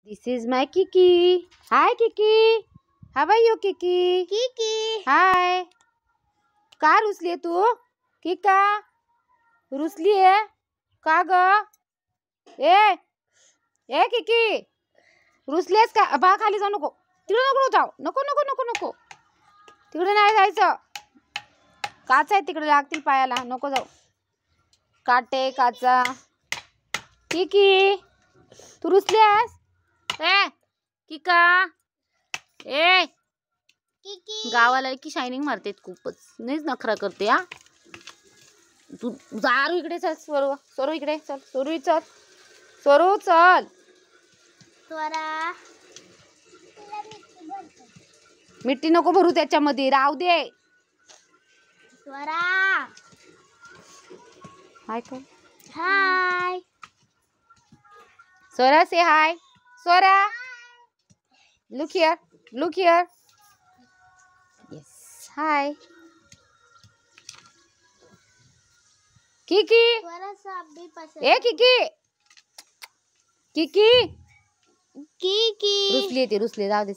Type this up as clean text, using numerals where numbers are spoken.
This is my Kiki. Hi, Kiki. How are you, Kiki? Kiki. Hi. का रुसली आहे तू? किका रुसली आहे का ग? ए किकी रुसलीस का? बा खाली जाऊ नको. तिकडे नको जाऊ. नको नको नको नको. तिकडे नाही जायचं. काच आहे तिकडे लागतील पायाला. नको जाऊ. काटे काचा. किकी तू रुसलीस? किका Kiki. गावाला की शायनिंग मारते खूपच. नाहीच नखरा करते हा. तू दारू इकडे चल. स्वरू इकडे चल. स्वरू चल. स्वरा. मिट्टी नको भरू त्याच्यामध्ये. राहू दे. स्वरा. हाय कर. हाय. स्वरा से हाय. Swara. Look here. Yes. Hi. Kiki. Swara साहब भी पसंद. ए Kiki. Kiki. रुसली जाऊ दे.